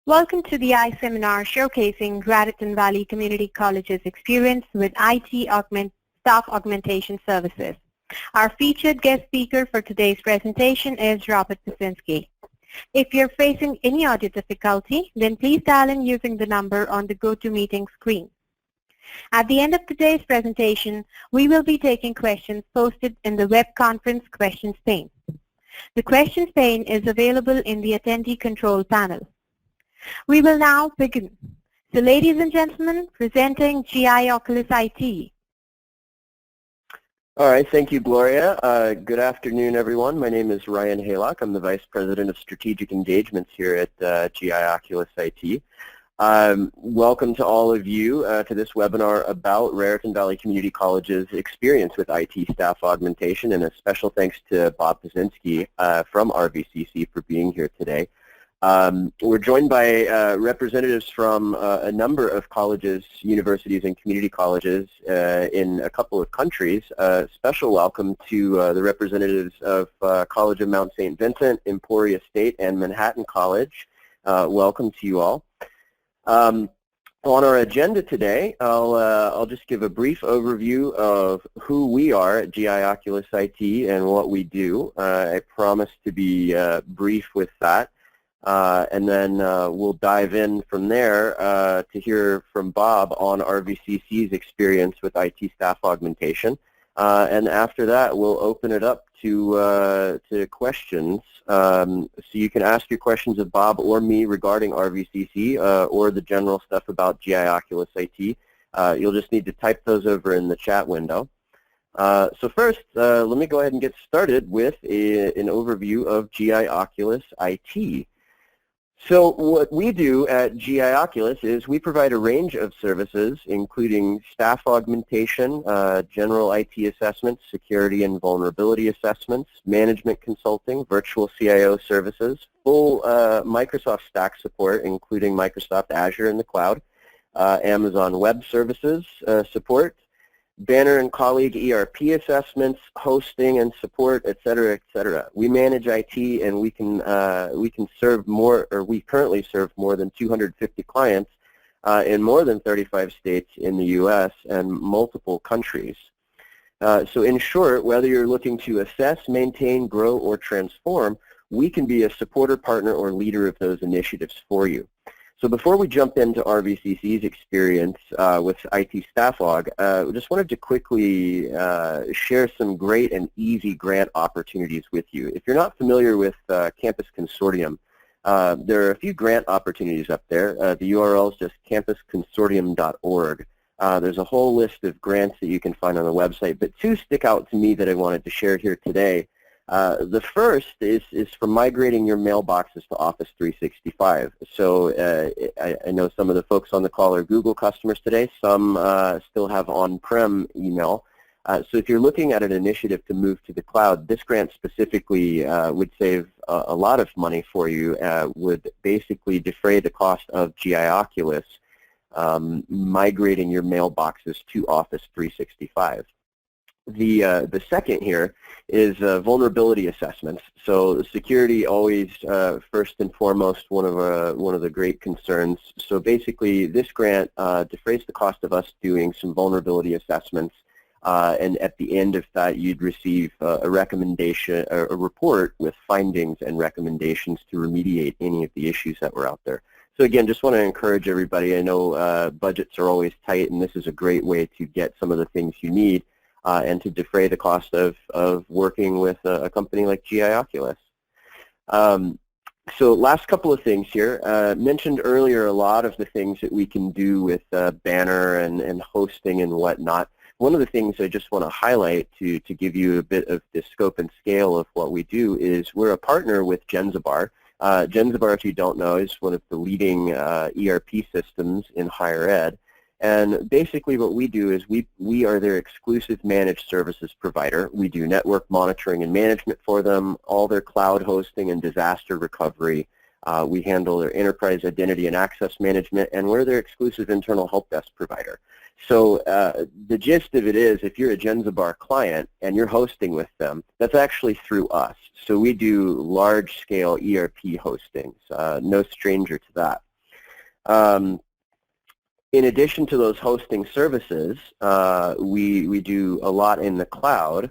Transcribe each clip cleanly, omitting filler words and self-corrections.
Welcome to the iSeminar showcasing Raritan Valley Community College's experience with staff augmentation services. Our featured guest speaker for today's presentation is Robert Pasinski. If you're facing any audio difficulty, then please dial in using the number on the GoToMeeting screen. At the end of today's presentation, we will be taking questions posted in the web conference questions pane. The questions pane is available in the attendee control panel. We will now begin. So ladies and gentlemen, presenting GI Oculus IT. All right, thank you, Gloria. Good afternoon, everyone. My name is Ryan Haylock. I'm the Vice President of Strategic Engagements here at GI Oculus IT. Welcome to all of you to this webinar about Raritan Valley Community College's experience with IT staff augmentation, and a special thanks to Bob Pasinski from RVCC for being here today. We're joined by representatives from a number of colleges, universities, and community colleges in a couple of countries. Special welcome to the representatives of College of Mount St. Vincent, Emporia State, and Manhattan College. Welcome to you all. On our agenda today, I'll just give a brief overview of who we are at GI Oculus IT and what we do. I promise to be brief with that. And then we'll dive in from there to hear from Bob on RVCC's experience with IT staff augmentation. And after that, we'll open it up to questions. So you can ask your questions of Bob or me regarding RVCC or the general stuff about GI Oculus IT. You'll just need to type those over in the chat window. So first, let me go ahead and get started with an overview of GI Oculus IT. So what we do at GI Oculus is we provide a range of services, including staff augmentation, general IT assessments, security and vulnerability assessments, management consulting, virtual CIO services, full Microsoft Stack support, including Microsoft Azure in the cloud, Amazon Web Services support, Banner and colleague ERP assessments, hosting and support, et cetera, et cetera. We manage IT, and we can serve more, or we currently serve more than 250 clients in more than 35 states in the U.S. and multiple countries. So in short, whether you're looking to assess, maintain, grow, or transform, we can be a supporter, partner, or leader of those initiatives for you. So before we jump into RVCC's experience with IT Staff Aug, I just wanted to quickly share some great and easy grant opportunities with you. If you're not familiar with Campus Consortium, there are a few grant opportunities up there. The URL is just campusconsortium.org. There's a whole list of grants that you can find on the website, but two stick out to me that I wanted to share here today. The first is for migrating your mailboxes to Office 365. So I know some of the folks on the call are Google customers today. Some still have on-prem email. So if you're looking at an initiative to move to the cloud, this grant specifically would save a lot of money for you, would basically defray the cost of GI Oculus migrating your mailboxes to Office 365. The second here is vulnerability assessments. So security always first and foremost one of the great concerns. So basically this grant defrays the cost of us doing some vulnerability assessments, and at the end of that you'd receive a recommendation, a report with findings and recommendations to remediate any of the issues that were out there. So again, just want to encourage everybody. I know budgets are always tight, and this is a great way to get some of the things you need and to defray the cost of working with a company like GI Oculus. So last couple of things here. Mentioned earlier a lot of the things that we can do with Banner and hosting and whatnot. One of the things I just want to highlight to give you a bit of the scope and scale of what we do is we're a partner with Genzabar. Genzabar, if you don't know, is one of the leading ERP systems in higher ed. And basically what we do is we are their exclusive managed services provider. We do network monitoring and management for them, all their cloud hosting and disaster recovery. We handle their enterprise identity and access management, and we're their exclusive internal help desk provider. So the gist of it is, if you're a Genzabar client and you're hosting with them, that's actually through us. So we do large-scale ERP hostings, no stranger to that. In addition to those hosting services, we do a lot in the cloud.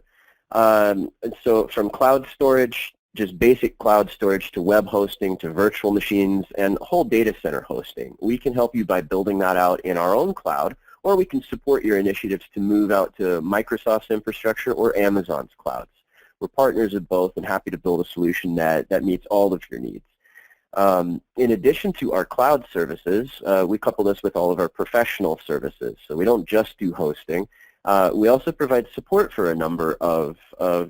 And so from cloud storage, just basic cloud storage, to web hosting, to virtual machines, and whole data center hosting. We can help you by building that out in our own cloud, or we can support your initiatives to move out to Microsoft's infrastructure or Amazon's clouds. We're partners of both and happy to build a solution that meets all of your needs. In addition to our cloud services, we couple this with all of our professional services. So we don't just do hosting. We also provide support for a number of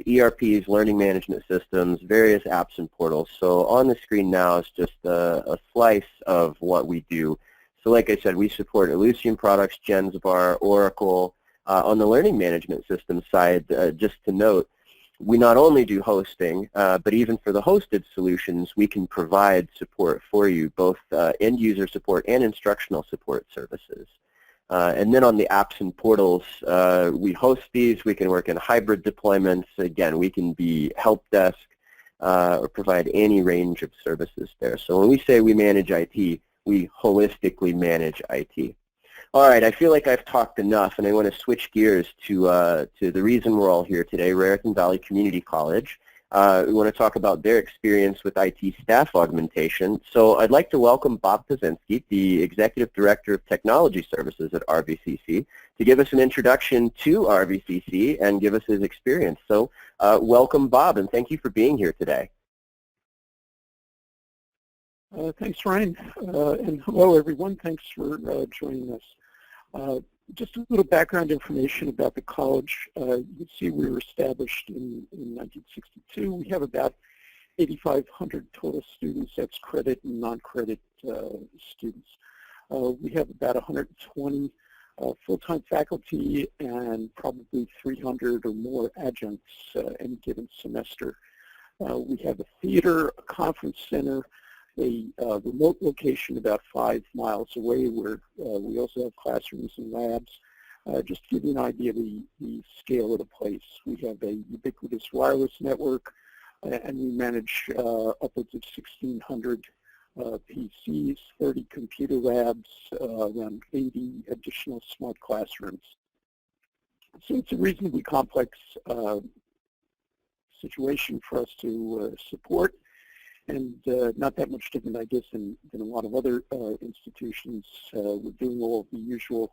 ERPs, learning management systems, various apps and portals. So on the screen now is just a slice of what we do. So like I said, we support Ellucian products, Gensbar, Oracle. On the learning management system side, just to note, we not only do hosting, but even for the hosted solutions, we can provide support for you, both end-user support and instructional support services. And then on the apps and portals, we host these. We can work in hybrid deployments. Again, we can be help desk or provide any range of services there. So when we say we manage IT, we holistically manage IT. All right, I feel like I've talked enough, and I want to switch gears to the reason we're all here today, Raritan Valley Community College. We want to talk about their experience with IT staff augmentation. So I'd like to welcome Bob Pazinski, the Executive Director of Technology Services at RVCC, to give us an introduction to RVCC and give us his experience. So welcome, Bob, and thank you for being here today. Thanks, Ryan, and hello, everyone. Thanks for joining us. Just a little background information about the college. You can see we were established in 1962. We have about 8,500 total students. That's credit and non-credit students. We have about 120 full-time faculty and probably 300 or more adjuncts any given semester. We have a theater, a conference center, a remote location about 5 miles away where we also have classrooms and labs. Just to give you an idea of the scale of the place, we have a ubiquitous wireless network, and we manage upwards of 1,600 PCs, 30 computer labs, around 80 additional smart classrooms. So it's a reasonably complex situation for us to support. And not that much different, I guess, than a lot of other institutions. We're doing all of the usual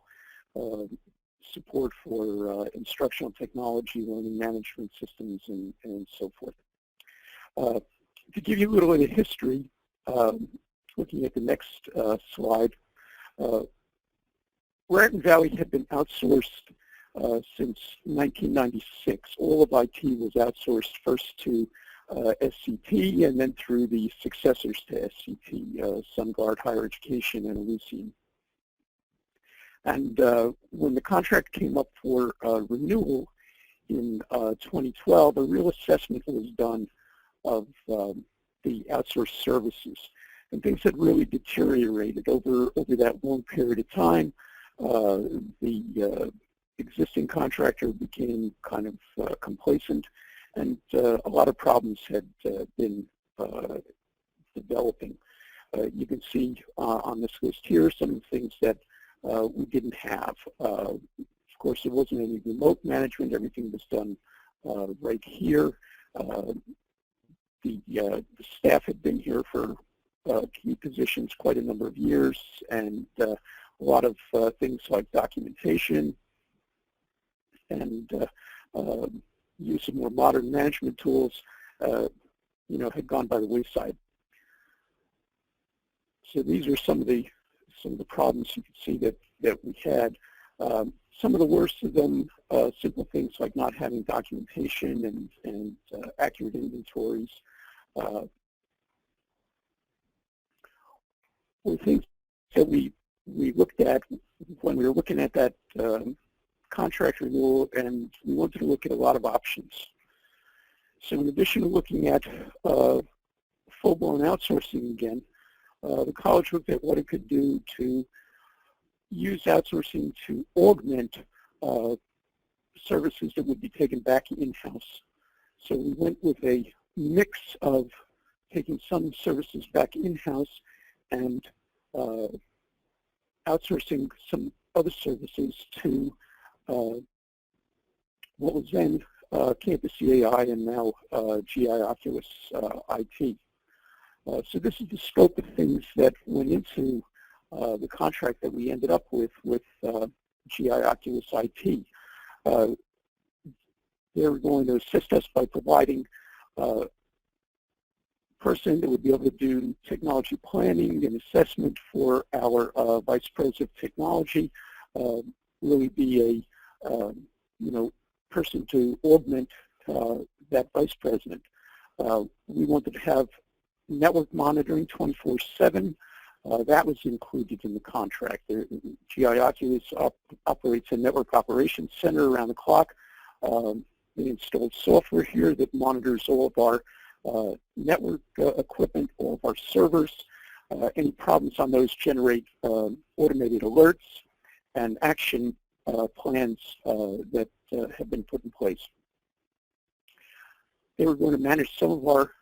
support for instructional technology, learning management systems, and so forth. To give you a little bit of history, looking at the next slide, Raritan Valley had been outsourced since 1996. All of IT was outsourced first to SCP, and then through the successors to SCP, SunGard Higher Education and Ellucian. And when the contract came up for renewal in 2012, a real assessment was done of the outsourced services. And things had really deteriorated over that long period of time. The existing contractor became kind of complacent, and a lot of problems had been developing. You can see on this list here some of the things that we didn't have. Of course, there wasn't any remote management. Everything was done right here. The staff had been here for key positions quite a number of years, and a lot of things like documentation and use of more modern management tools, had gone by the wayside. So these are some of the problems you can see that we had. Some of the worst of them, simple things like not having documentation and accurate inventories. Were things that we looked at when we were looking at that contract renewal, and we wanted to look at a lot of options. So in addition to looking at full-blown outsourcing again, the college looked at what it could do to use outsourcing to augment services that would be taken back in-house. So we went with a mix of taking some services back in-house and outsourcing some other services to what was then Campus CAI and now GI Oculus IT. So this is the scope of things that went into the contract that we ended up with GI Oculus IT. They're going to assist us by providing a person that would be able to do technology planning and assessment for our Vice President of Technology, really be a person to augment that Vice President. We wanted to have network monitoring 24/7. That was included in the contract. GI Oculus operates a network operations center around the clock. They installed software here that monitors all of our network equipment, all of our servers. Any problems on those generate automated alerts and action plans that have been put in place. They were going to manage some of our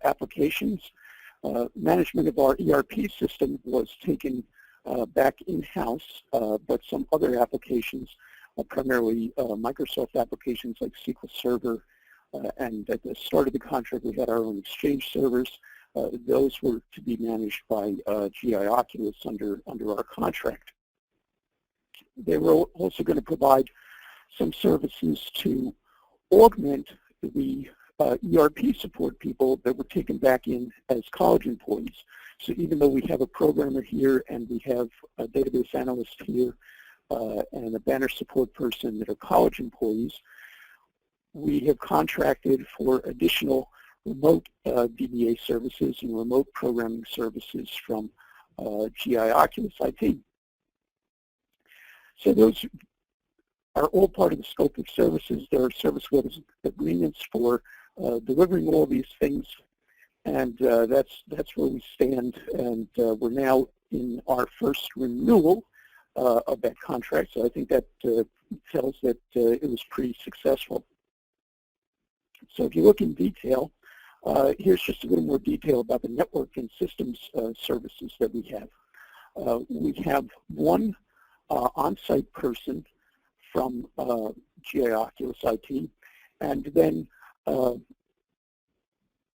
applications. Management of our ERP system was taken back in-house, but some other applications, primarily Microsoft applications like SQL Server, and at the start of the contract we had our own Exchange servers. Those were to be managed by GI Oculus under our contract. They were also going to provide some services to augment the ERP support people that were taken back in as college employees. So even though we have a programmer here and we have a database analyst here and a banner support person that are college employees, we have contracted for additional remote DBA services and remote programming services from GI Oculus IT. So those are all part of the scope of services. There are service agreements for delivering all these things, and that's where we stand. And we're now in our first renewal of that contract. So I think that tells that it was pretty successful. So if you look in detail, here's just a little more detail about the network and systems services that we have. We have one on-site person from GI Oculus IT, and then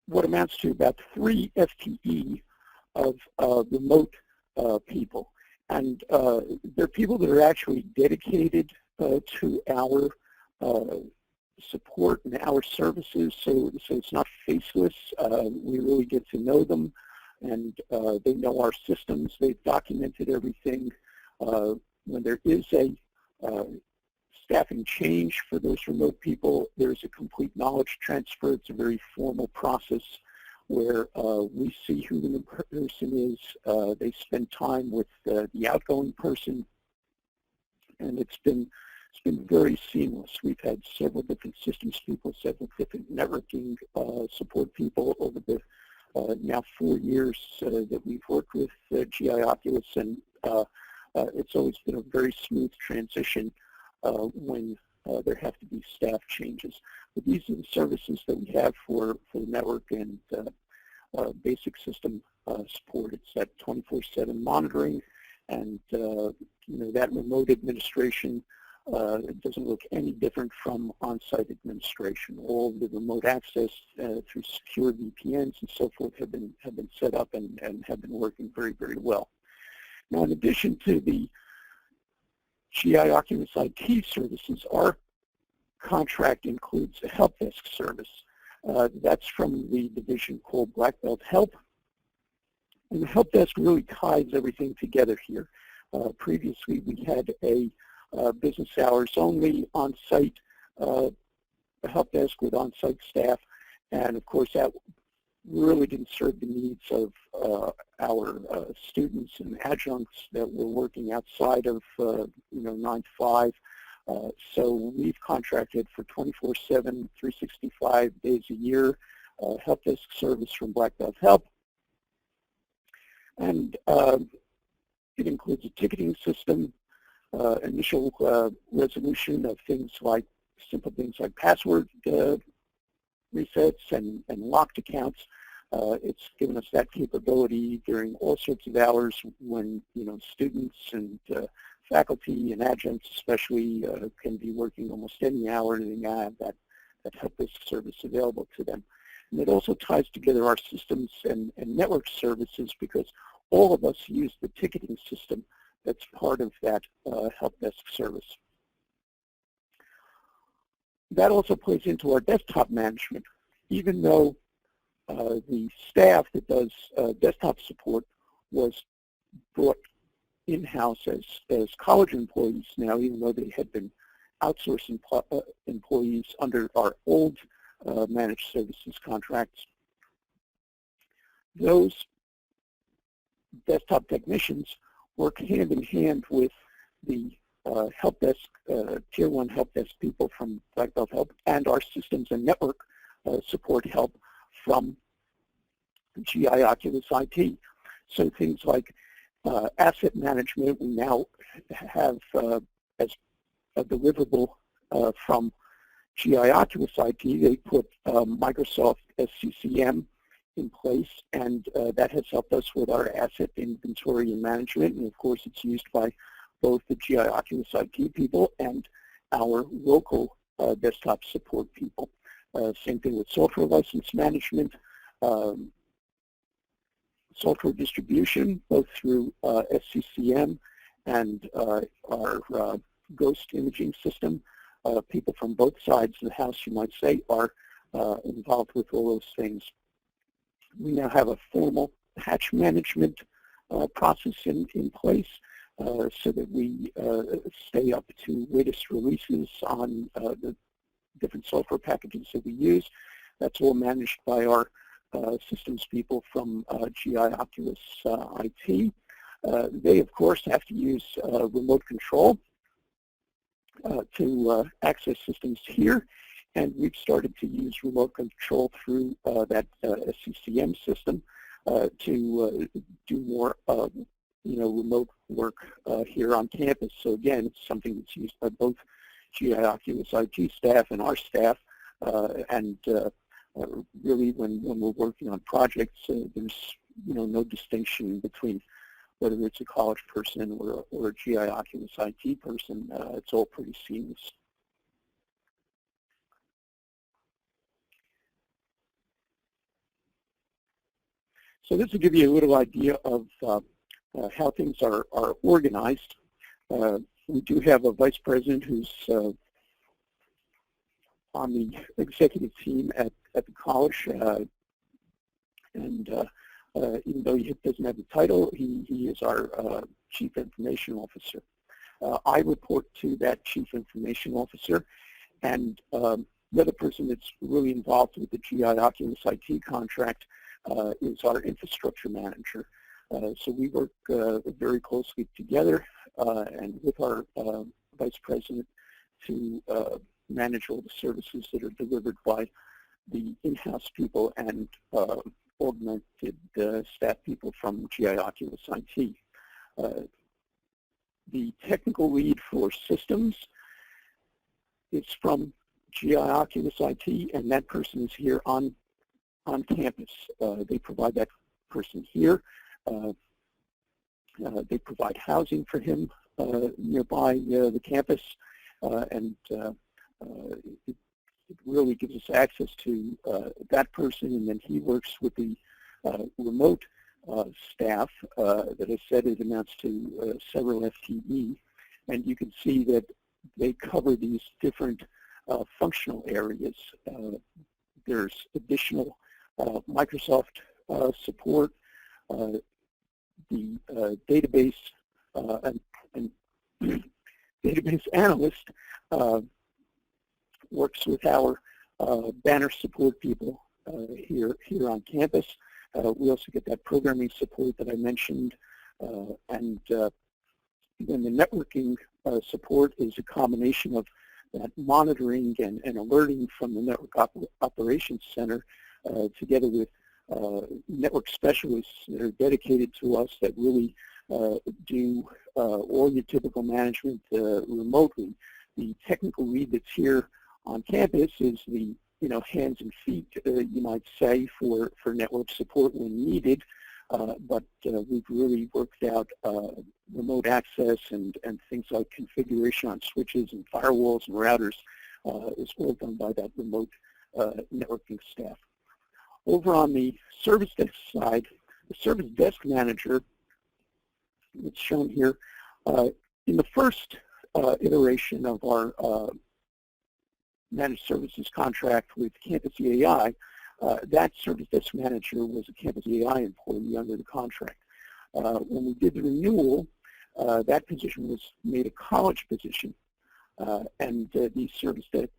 what amounts to about 3 FTE of remote people. And they're people that are actually dedicated to our support and our services, so it's not faceless. We really get to know them, and they know our systems. They've documented everything. When there is a staffing change for those remote people, there's a complete knowledge transfer. It's a very formal process where we see who the new person is. They spend time with the outgoing person, and it's been very seamless. We've had several different systems people, several different networking support people over the now 4 years that we've worked with GI Oculus, and it's always been a very smooth transition when there have to be staff changes. But these are the services that we have for the network and basic system support. It's that 24/7 monitoring, and that remote administration. It doesn't look any different from on-site administration. All of the remote access through secure VPNs and so forth have been set up and have been working very, very well. Now, in addition to the GI Oculus IT services, our contract includes a help desk service. That's from the division called Black Belt Help. And the help desk really ties everything together here. Previously, we had a business hours only on-site help desk with on-site staff, and of course that really didn't serve the needs of our students and adjuncts that were working outside of 9 to 5. So we've contracted for 24/7, 365 days a year help desk service from Black Belt Help, and it includes a ticketing system, initial resolution of simple things like password resets and locked accounts. It's given us that capability during all sorts of hours when students and faculty and adjuncts especially can be working almost any hour, and they have that help desk service available to them. And it also ties together our systems and network services, because all of us use the ticketing system that's part of that help desk service. That also plays into our desktop management. Even though the staff that does desktop support was brought in-house as college employees now, even though they had been outsourced employees under our old managed services contracts, those desktop technicians work hand in hand with the help desk, Tier 1 help desk people from Black Belt Help, and our systems and network support help from GI Oculus IT. So things like asset management, we now have as a deliverable from GI Oculus IT. They put Microsoft SCCM in place, and that has helped us with our asset inventory and management. And of course, it's used by both the GI Oculus IT people and our local desktop support people. Same thing with software license management, software distribution, both through SCCM and our Ghost imaging system. People from both sides of the house, you might say, are involved with all those things. We now have a formal patch management process in place so that we stay up to latest releases on the different software packages that we use. That's all managed by our systems people from GI Oculus IT. They, of course, have to use remote control to access systems here, and we've started to use remote control through that SCCM system to do more remote work here on campus. So again, it's something that's used by both GI Oculus IT staff and our staff, and really when we're working on projects, there's no distinction between whether it's a college person or a GI Oculus IT person. It's all pretty seamless. So this will give you a little idea of how things are organized. We do have a vice president who's on the executive team at the college, and even though he doesn't have the title, he is our Chief Information Officer. I report to that Chief Information Officer, and the other person that's really involved with the GI Oculus IT contract is our infrastructure manager. So we work very closely together and with our vice president to manage all the services that are delivered by the in-house people and augmented staff people from GI Oculus IT. The technical lead for systems is from GI Oculus IT, and that person is here on campus. They provide that person here. They provide housing for him nearby the campus, and it really gives us access to that person, and then he works with the remote staff that I said it amounts to several FTE, and you can see that they cover these different functional areas. There's additional Microsoft support, the database and database analyst works with our banner support people here on campus. We also get that programming support that I mentioned, and then the networking support is a combination of that monitoring and alerting from the Network Operations Center together with network specialists that are dedicated to us that really do all your typical management remotely. The technical lead that's here on campus is the hands and feet, you might say, for network support when needed. But we've really worked out remote access and things like configuration on switches and firewalls and routers is all done by that remote networking staff. Over on the service desk side, the service desk manager, it's shown here, in the first iteration of our managed services contract with Campus EAI, that service desk manager was a Campus EAI employee under the contract. When we did the renewal, that position was made a college position, and these service desk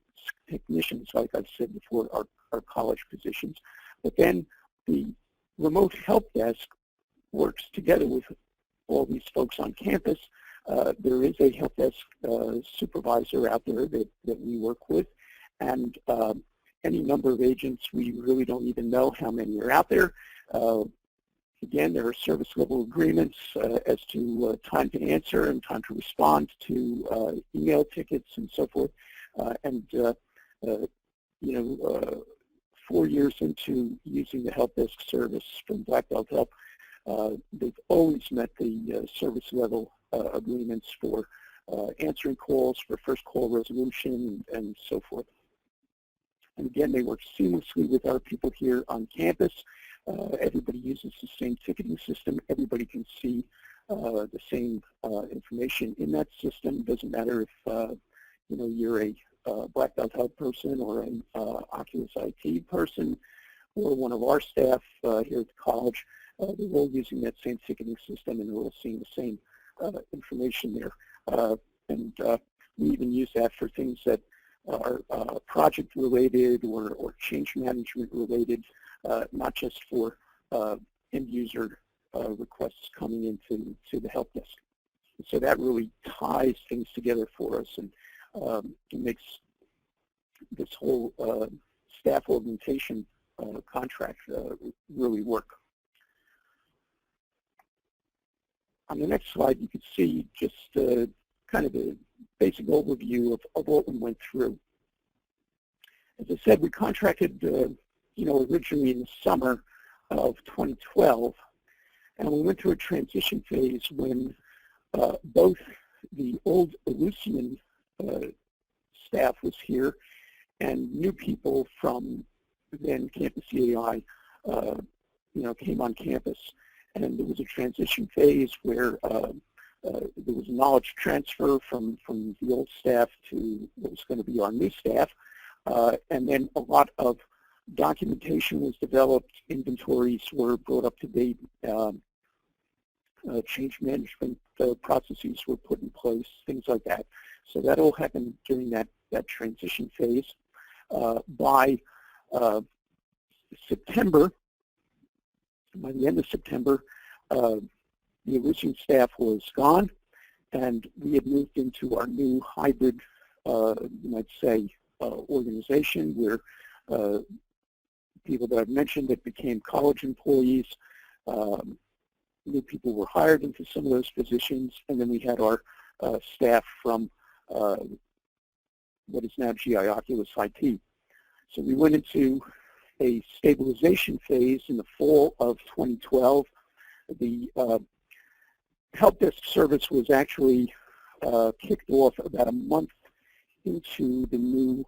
technicians, like I've said before, are college positions. But then the remote help desk works together with all these folks on campus. There is a help desk supervisor out there that we work with, and any number of agents. We really don't even know how many are out there. Again, there are service level agreements as to time to answer and time to respond to email tickets and so forth. 4 years into using the help desk service from Black Belt Help, they've always met the service level agreements for answering calls, for first call resolution, and so forth. And again, they work seamlessly with our people here on campus. Everybody uses the same ticketing system. Everybody can see the same information in that system. Doesn't matter if you're a Black Belt Help person or an Oculus IT person or one of our staff here at the college. They're all using that same ticketing system, and they're all seeing the same information there. We even use that for things that are project related or change management related, not just for end user requests coming into the help desk. So that really ties things together for us, and it makes this whole staff augmentation contract really work. On the next slide, you can see just kind of a basic overview of what we went through. As I said, we contracted, originally in the summer of 2012, and we went through a transition phase when both the old Ellucian staff was here and new people from then Campus EAI, came on campus. And there was a transition phase where there was knowledge transfer from the old staff to what was going to be our new staff. And then a lot of documentation was developed, inventories were brought up to date, change management processes were put in place, things like that. So that all happened during that transition phase. By September, by the end of September, the Ellucian staff was gone, and we had moved into our new hybrid, you might say, organization where people that I've mentioned that became college employees, new people were hired into some of those positions, and then we had our staff from what is now GI Oculus IT. So we went into a stabilization phase in the fall of 2012. The help desk service was actually kicked off about a month into the new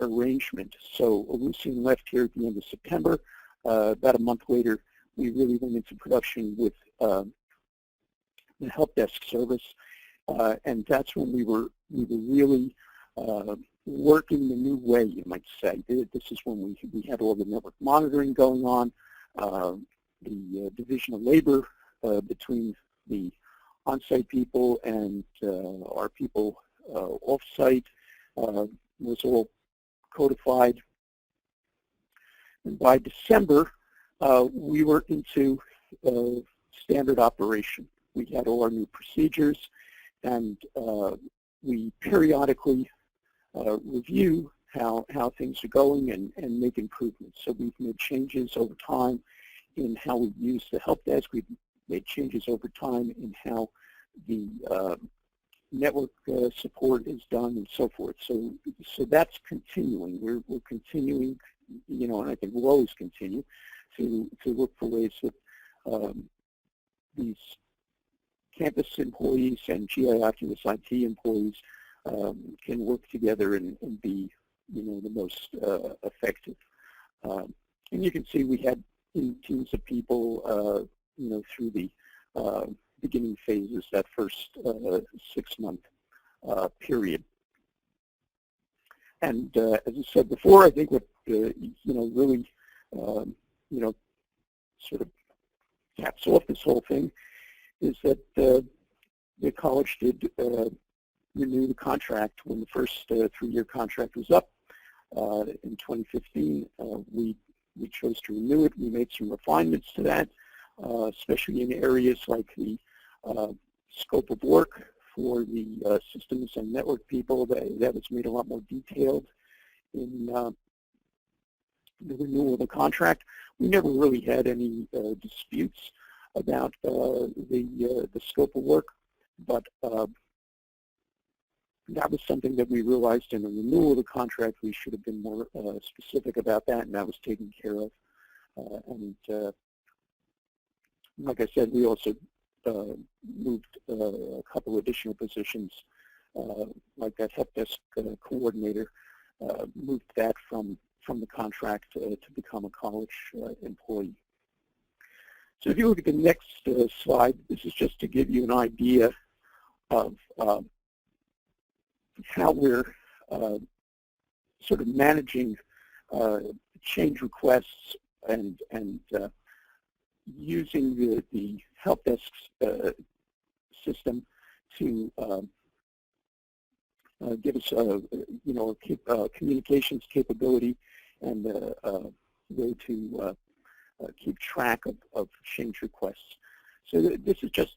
arrangement. So Ellucian left here at the end of September. About a month later, we really went into production with the help desk service, and that's when we were really working the new way, you might say. This is when we had all the network monitoring going on. The division of labor between the on-site people and our people off-site was all codified. And by December, we were into standard operation. We had all our new procedures, and we periodically review how things are going and make improvements. So we've made changes over time in how we use the help desk. We've made changes over time in how the network support is done and so forth. So that's continuing. We're continuing, and I think we'll always continue to look for ways that these campus employees and GI Oculus IT employees can work together and be, the most effective. And you can see we had teams of people, through the beginning phases, that first 6-month period. And as I said before, I think what really sort of caps off this whole thing is that the college did renew the contract when the first 3-year contract was up in 2015. We chose to renew it. We made some refinements to that, especially in areas like the scope of work for the systems and network people. That was made a lot more detailed in the renewal of the contract. We never really had any disputes about the scope of work, but that was something that we realized in the renewal of the contract. We should have been more specific about that, and that was taken care of. And like I said, we also moved a couple additional positions, like that help desk coordinator, moved that from the contract to become a college employee. So if you look at the next slide, this is just to give you an idea of how we're sort of managing change requests and using the help desk system to give us a communications capability and a way to keep track of change requests. So this is just,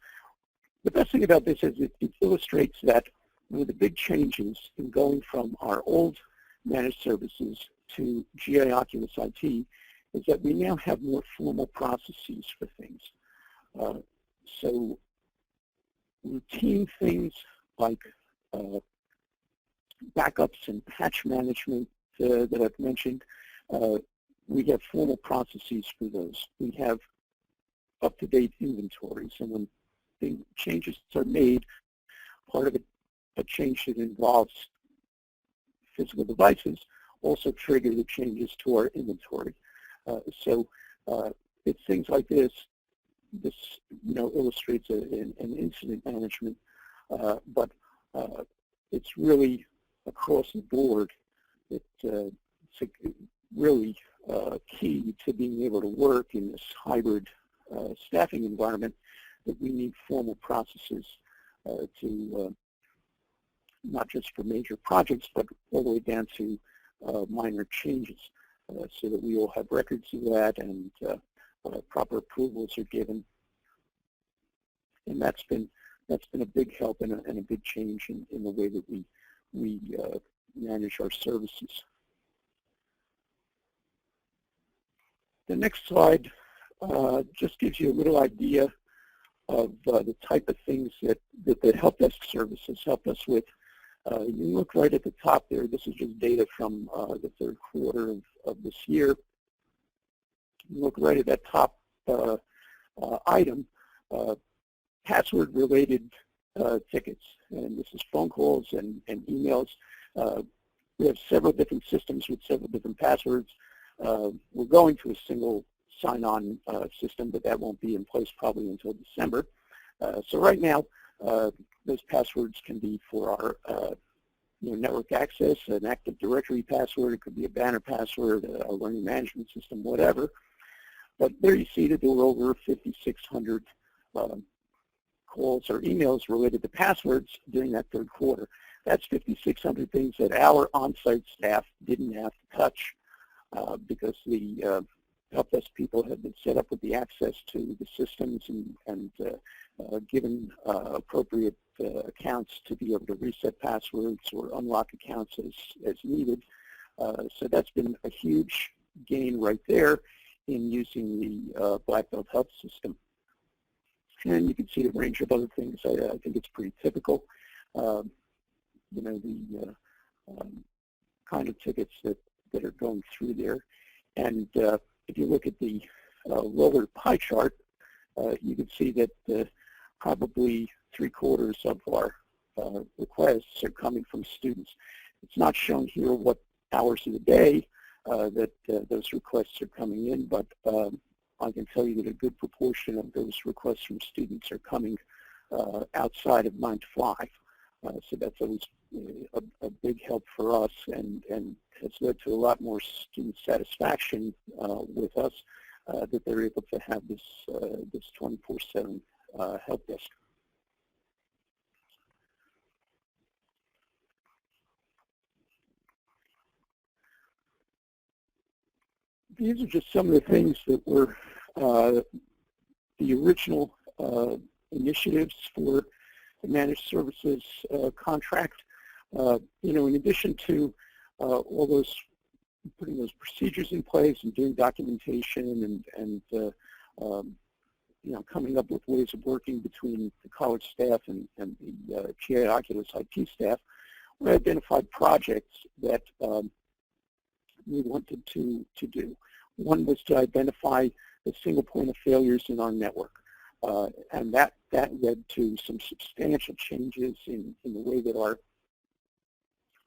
the best thing about this is it illustrates that one of the big changes in going from our old managed services to GI Oculus IT is that we now have more formal processes for things. So routine things like backups and patch management that I've mentioned, we have formal processes for those. We have up-to-date inventories, and when changes are made, part of a change that involves physical devices also trigger the changes to our inventory. So it's things like this. This illustrates an incident management, but it's really across the board. It's really key to being able to work in this hybrid staffing environment, that we need formal processes to not just for major projects, but all the way down to minor changes, so that we all have records of that and proper approvals are given. And that's been a big help and a big change in the way that we manage our services. The next slide just gives you a little idea of the type of things that the help desk services help us with. You look right at the top there. This is just data from the third quarter of this year. You look right at that top item, password-related tickets, and this is phone calls and emails. We have several different systems with several different passwords. We're going to a single sign-on system, but that won't be in place probably until December. So right now, those passwords can be for our network access, an Active Directory password. It could be a banner password, a learning management system, whatever. But there you see that there were over 5,600 calls or emails related to passwords during that third quarter. That's 5,600 things that our on-site staff didn't have to touch because the help desk people had been set up with the access to the systems and given appropriate accounts to be able to reset passwords or unlock accounts as needed. So that's been a huge gain right there in using the Black Belt Health system. And you can see a range of other things. I think it's pretty typical. you know, the kind of tickets that are going through there. And if you look at the lower pie chart, you can see that probably 3/4 of our requests are coming from students. It's not shown here what hours of the day that those requests are coming in, but I can tell you that a good proportion of those requests from students are coming outside of 9 to 5. So that's always a big help for us, and has led to a lot more student satisfaction with us, that they're able to have this 24/7 help desk. These are just some of the things that were the original initiatives for the managed services contract. You know, in addition to all those, putting those procedures in place and doing documentation and you know, coming up with ways of working between the college staff and the GI Oculus IT staff, we identified projects that we wanted to do. One was to identify the single point of failures in our network. And that led to some substantial changes in the way that our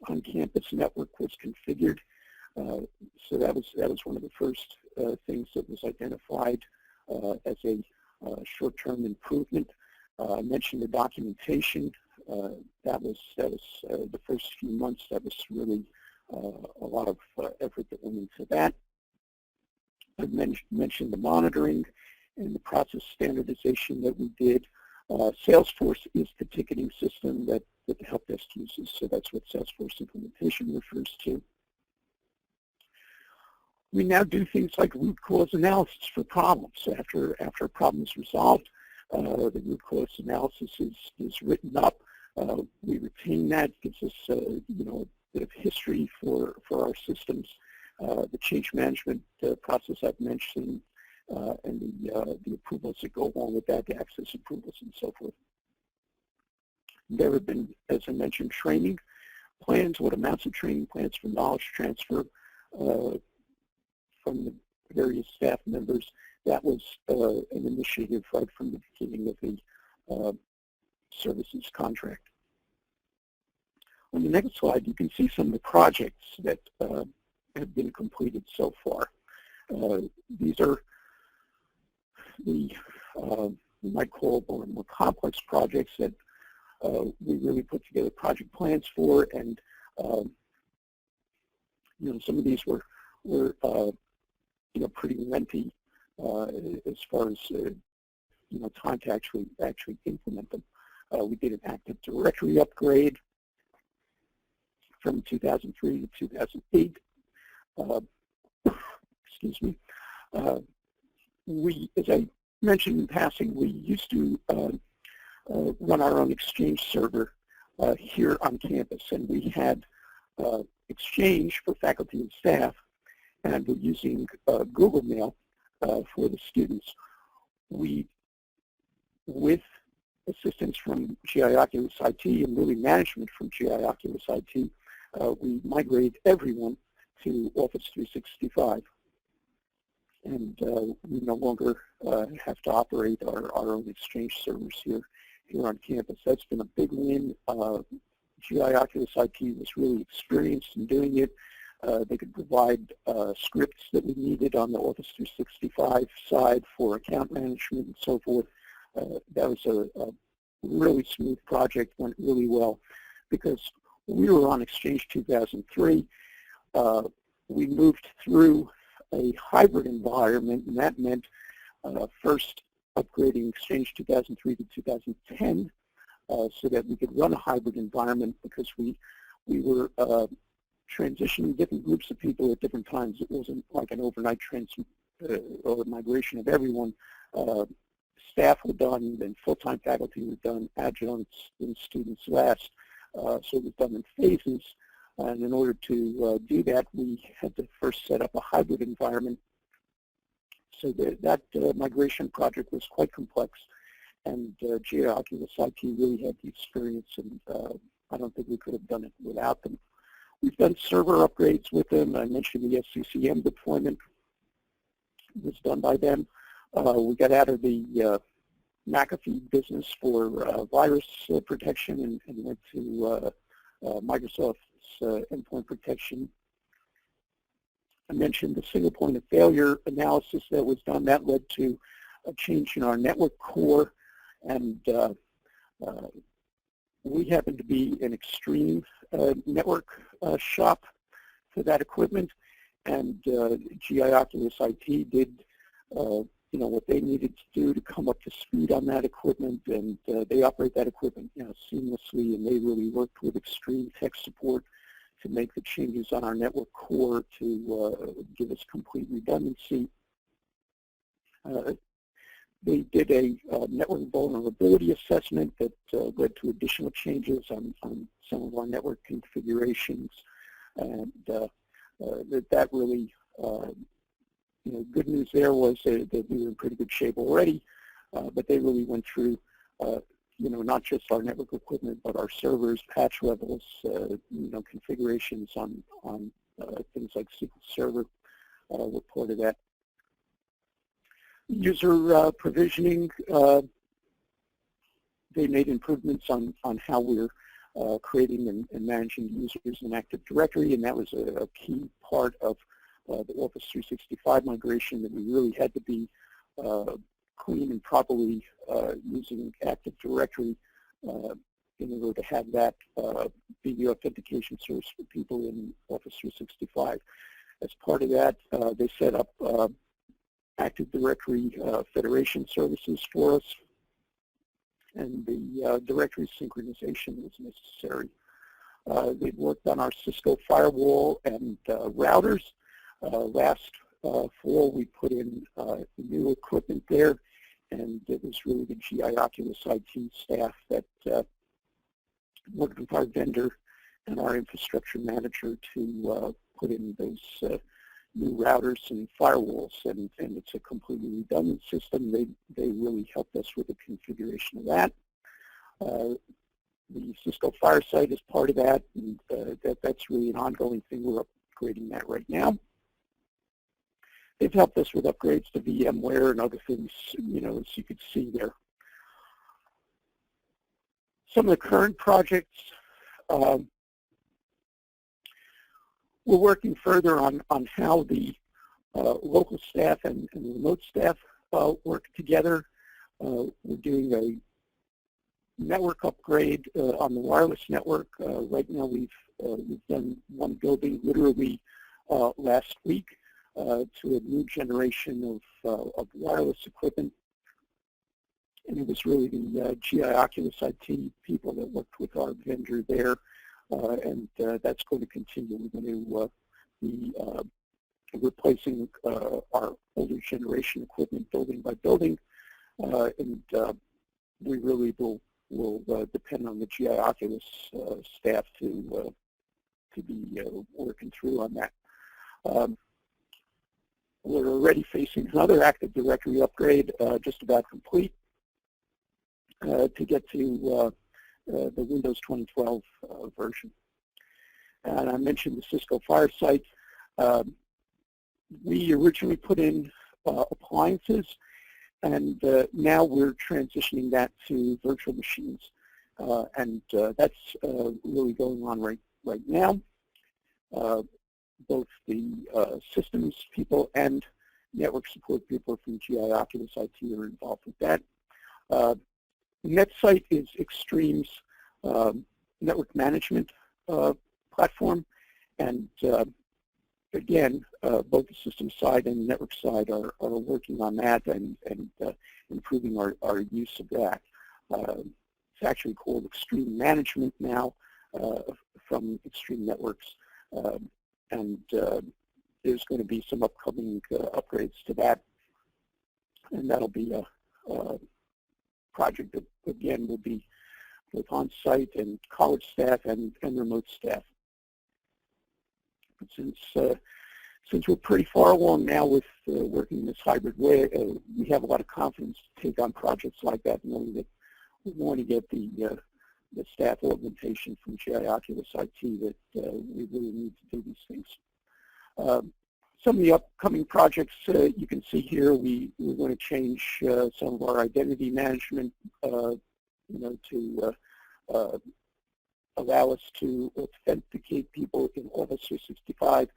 on-campus network was configured. So that was one of the first things that was identified as a short-term improvement. I mentioned the documentation. That was the first few months. That was really a lot of effort that went into that. I mentioned the monitoring and the process standardization that we did. Salesforce is the ticketing system that the help desk uses, so that's what Salesforce implementation refers to. We now do things like root cause analysis for problems. After a problem is resolved, the root cause analysis is written up. We retain that, gives us you know, a bit of history for our systems. The change management process I've mentioned, and the approvals that go along with that, the access approvals and so forth. There have been, as I mentioned, training plans, what amounts of training plans for knowledge transfer from the various staff members. That was an initiative right from the beginning of the services contract. On the next slide, you can see some of the projects that have been completed so far. These are the, we might call more complex projects that we really put together project plans for, and you know, some of these were you know, pretty lengthy as far as you know, time to actually implement them. We did an Active Directory upgrade from 2003 to 2008. Excuse me. We, as I mentioned in passing, we used to run our own Exchange server here on campus, and we had Exchange for faculty and staff, and we're using Google Mail for the students. We, with assistance from GI Oculus IT and really management from GI Oculus IT, we migrated everyone to Office 365. And we no longer have to operate our own Exchange servers here on campus. That's been a big win. GI Oculus IT was really experienced in doing it. They could provide scripts that we needed on the Office 365 side for account management and so forth. That was a really smooth project, went really well, because we were on Exchange 2003. We moved through a hybrid environment, and that meant first upgrading Exchange 2003 to 2010 so that we could run a hybrid environment, because we were transitioning different groups of people at different times. It wasn't like an overnight or migration of everyone. Staff were done, then full-time faculty were done, adjuncts and students last. So it was done in phases. And in order to do that, we had to first set up a hybrid environment. So that migration project was quite complex. and GI Oculus IT really had the experience, and I don't think we could have done it without them. We've done server upgrades with them. I mentioned the SCCM deployment was done by them. We got out of the McAfee business for virus protection and went to Microsoft's endpoint protection. I mentioned the single point of failure analysis that was done. That led to a change in our network core, and we happen to be an extreme network shop for that equipment, and GI Oculus IT did what they needed to do to come up to speed on that equipment, and they operate that equipment seamlessly, and they really worked with extreme tech support to make the changes on our network core to give us complete redundancy. They did a network vulnerability assessment that led to additional changes on some of our network configurations, and that really, good news there was that we were in pretty good shape already, but they really went through, not just our network equipment, but our servers, patch levels, configurations on things like SQL Server were part of that. User provisioning, they made improvements on how we're creating and managing users in Active Directory, and that was a key part of the Office 365 migration, that we really had to be clean and properly using Active Directory in order to have that be the authentication source for people in Office 365. As part of that, they set up Active Directory Federation services for us, and the directory synchronization was necessary. They've worked on our Cisco firewall and routers. Last fall, we put in new equipment there, and it was really the GI Oculus IT staff that worked with our vendor and our infrastructure manager to put in those new routers and firewalls, and it's a completely redundant system. They really helped us with the configuration of that. The Cisco Fireside is part of that, and that's really an ongoing thing. We're upgrading that right now. They've helped us with upgrades to VMware and other things, as you could see there. Some of the current projects, we're working further on how the local staff and remote staff work together. We're doing a network upgrade on the wireless network. Right now we've done one building literally last week to a new generation of wireless equipment. And it was really the GI Oculus IT people that worked with our vendor there, and that's going to continue. We're going to be replacing our older generation equipment building by building, and we really will depend on the GI Oculus staff to be working through on that. We're already facing another Active Directory upgrade, just about complete, to get to the Windows 2012 version. And I mentioned the Cisco Fireside. We originally put in appliances, and now we're transitioning that to virtual machines. And that's really going on right now. Both the systems people and network support people from GI Oculus IT are involved with that. NetSite is Extreme's network management platform, and again, both the system side and the network side are working on that and improving our use of that. It's actually called Extreme Management now from Extreme Networks, and there's going to be some upcoming upgrades to that, and that'll be a project that, again, will be both on-site and college staff and remote staff. Since since we're pretty far along now with working in this hybrid way, we have a lot of confidence to take on projects like that, knowing that we want to get the staff augmentation from GI Oculus IT that we really need to do these things. Some of the upcoming projects you can see here, we're going to change some of our identity management, to allow us to authenticate people in Office 365,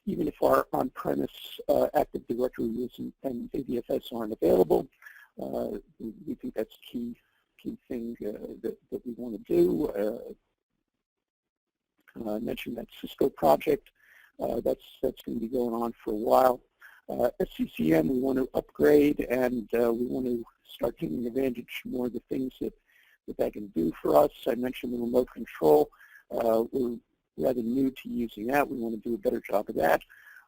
even if our on-premise Active Directory and ADFS aren't available. We think that's a key thing that we want to do. I mentioned that Cisco project. That's going to be going on for a while. SCCM, we want to upgrade, and we want to start taking advantage more of the things that can do for us. I mentioned the remote control. We're rather new to using that. We want to do a better job of that.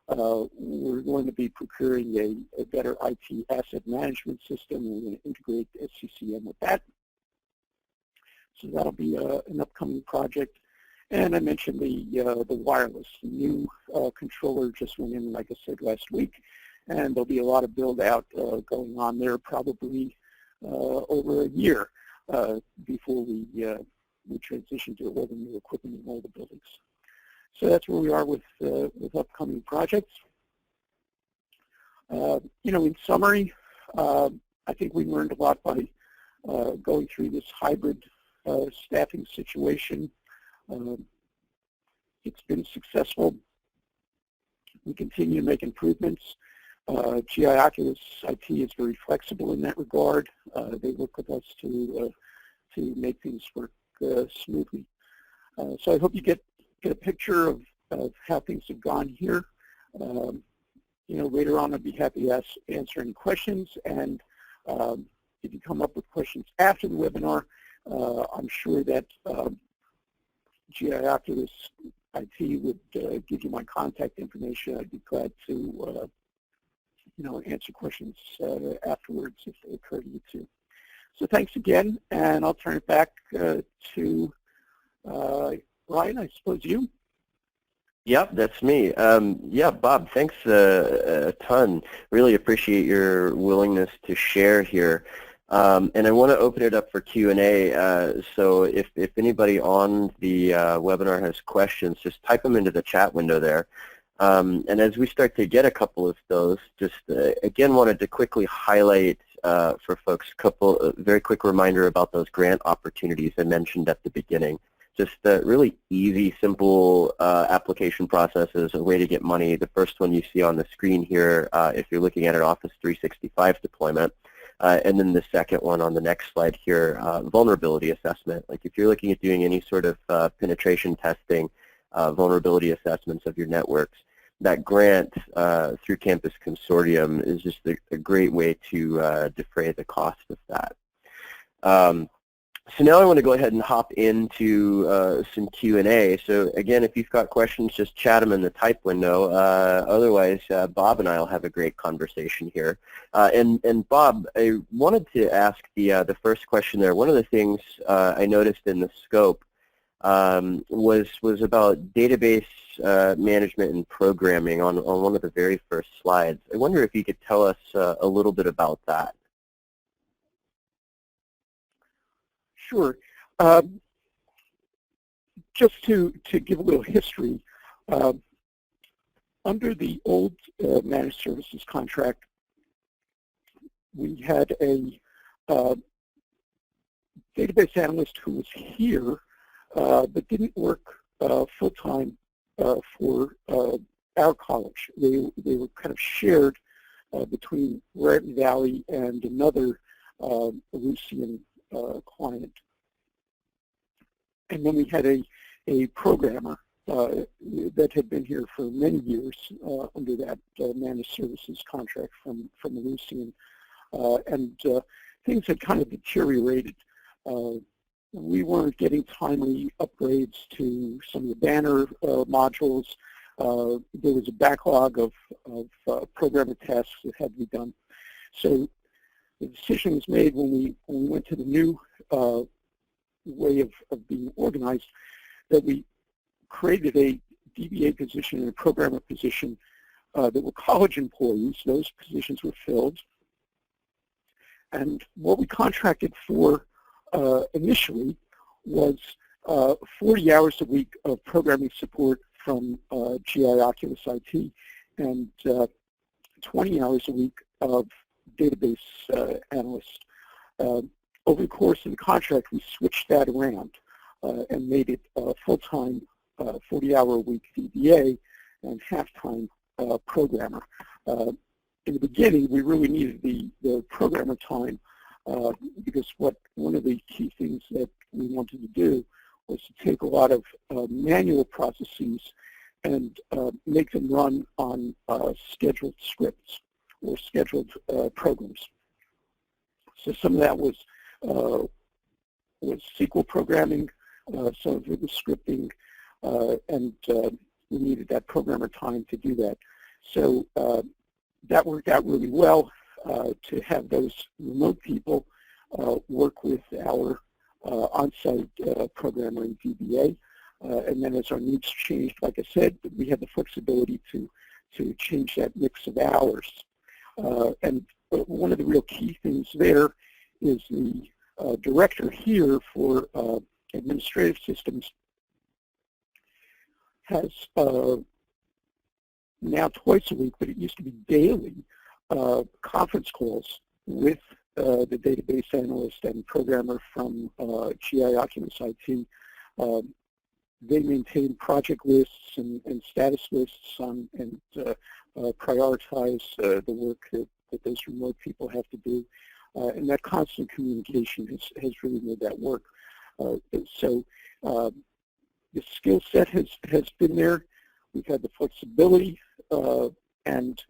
We're going to be procuring a better IT asset management system. We're going to integrate SCCM with that. So that'll be an upcoming project. And I mentioned the wireless. The new controller just went in, like I said, last week. And there'll be a lot of build-out going on there, probably over a year before we transition to all the new equipment in all the buildings. So that's where we are with upcoming projects. In summary, I think we learned a lot by going through this hybrid staffing situation. It's been successful. We continue to make improvements. GI Oculus IT is very flexible in that regard. They work with us to make things work smoothly. So I hope you get a picture of how things have gone here. Later on I'd be happy to answer any questions, and if you come up with questions after the webinar, I'm sure that GI Oculus IT would give you my contact information. I'd be glad to answer questions afterwards if they occur to you too. So thanks again, and I'll turn it back to Ryan, I suppose you? Yep, that's me. Yeah, Bob, thanks a ton. Really appreciate your willingness to share here. And I want to open it up for Q&A. So if anybody on the webinar has questions, just type them into the chat window there. And as we start to get a couple of those, just again wanted to quickly highlight for folks a very quick reminder about those grant opportunities I mentioned at the beginning. Just really easy, simple application processes, a way to get money. The first one you see on the screen here, if you're looking at an Office 365 deployment. And then the second one on the next slide here, vulnerability assessment. Like if you're looking at doing any sort of penetration testing, vulnerability assessments of your networks, that grant through Campus Consortium is just a great way to defray the cost of that. So now I want to go ahead and hop into some Q&A. So again, if you've got questions, just chat them in the type window. Otherwise, Bob and I will have a great conversation here. And Bob, I wanted to ask the first question there. One of the things I noticed in the scope was about database management and programming on one of the very first slides. I wonder if you could tell us a little bit about that. Sure. Just to give a little history, under the old managed services contract, we had a database analyst who was here but didn't work full-time for our college. They were kind of shared between Raritan Valley and another Lucian client. And then we had a programmer that had been here for many years under that managed services contract from Lucian, and things had kind of deteriorated. We weren't getting timely upgrades to some of the banner modules. There was a backlog of programmer tasks that had to be done. So the decision was made when we went to the new way of being organized, that we created a DBA position and a programmer position that were college employees. Those positions were filled. And what we contracted for initially was 40 hours a week of programming support from GI Oculus IT and 20 hours a week of database analyst. Over the course of the contract, we switched that around and made it full-time 40-hour-a-week DBA and half-time programmer. In the beginning, we really needed the programmer time because one of the key things that we wanted to do was to take a lot of manual processes and make them run on scheduled scripts or scheduled programs. So some of that was SQL programming, some of it was scripting, and we needed that programmer time to do that. So that worked out really well to have those remote people work with our on-site programmer in DBA. And then as our needs changed, like I said, we had the flexibility to change that mix of hours. And one of the real key things there is the director here for administrative systems has now twice a week, but it used to be daily, conference calls with the database analyst and programmer from GI Oculus IT. They maintain project lists and status lists on, and prioritize the work that those remote people have to do. And that constant communication has really made that work. So the skill set has been there. We've had the flexibility, and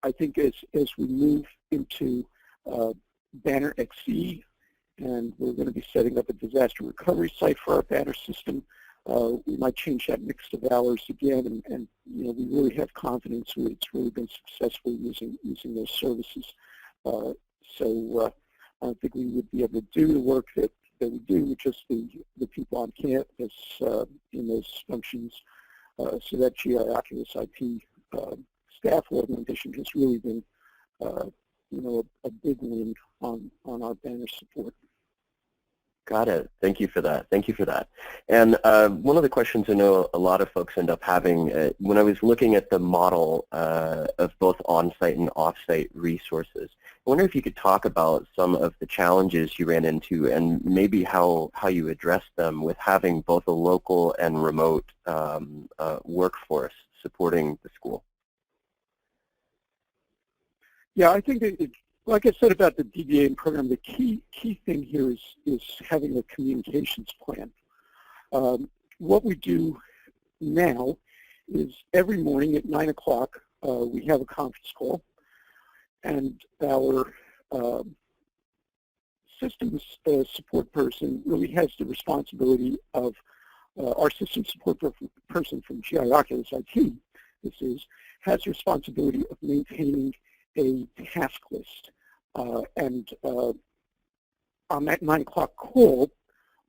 I think as we move into Banner XE, and we're going to be setting up a disaster recovery site for our Banner system, we might change that mix of hours again, and you know, we really have confidence it's really been successful using those services. So I don't think we would be able to do the work that we do with just the people on campus in those functions. So that GI Oculus IT staff augmentation has really been, you know, a big win on our Banner support. Got it. Thank you for that. Thank you for that. And one of the questions I know a lot of folks end up having, when I was looking at the model of both on-site and off-site resources, I wonder if you could talk about some of the challenges you ran into and maybe how you addressed them with having both a local and remote workforce supporting the school. Yeah, I think like I said about the DBA program, the key thing here is having a communications plan. What we do now is every morning at 9 o'clock we have a conference call, and our systems support person really has the responsibility of our system support person from GI Oculus IT. Has the responsibility of maintaining a task list. And on that 9 o'clock call,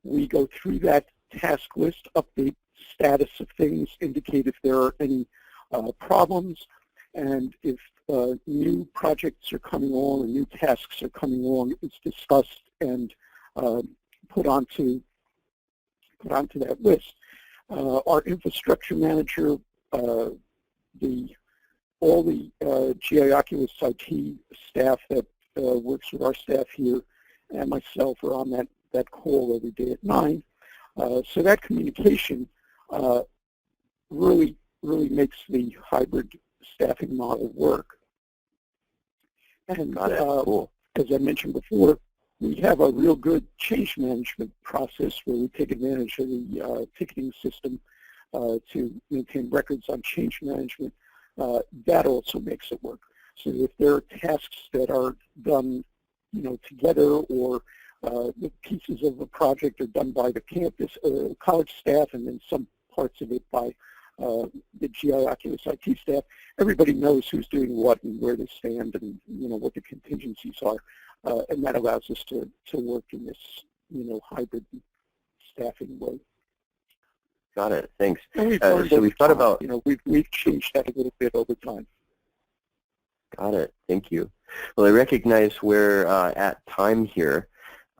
we go through that task list, update status of things, indicate if there are any problems, and if new projects are coming along or new tasks are coming along, it's discussed and put onto that list. Our infrastructure manager, all the GI Oculus IT staff that works with our staff here, and myself are on that call every day at 9. So that communication really makes the hybrid staffing model work. And cool. As I mentioned before, we have a real good change management process where we take advantage of the ticketing system to maintain records on change management. That also makes it work. So if there are tasks that are done, you know, together, or the pieces of a project are done by the campus, college staff, and then some parts of it by the GI Oculus IT staff, everybody knows who's doing what and where they stand, and you know what the contingencies are, and that allows us to work in this, you know, hybrid staffing way. Got it. Thanks. And we've learned so we've thought about, we've changed that a little bit over time. Got it. Thank you. Well, I recognize we're at time here.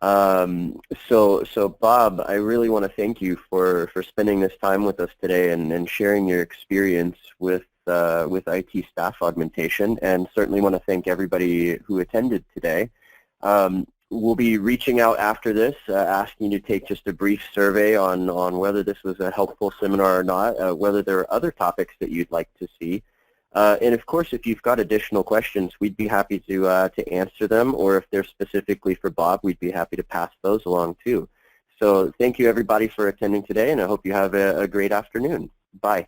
So Bob, I really want to thank you for spending this time with us today and sharing your experience with IT staff augmentation, and certainly want to thank everybody who attended today. We'll be reaching out after this, asking you to take just a brief survey on whether this was a helpful seminar or not, whether there are other topics that you'd like to see. And of course, if you've got additional questions, we'd be happy to answer them, or if they're specifically for Bob, we'd be happy to pass those along too. So thank you everybody for attending today, and I hope you have a great afternoon. Bye.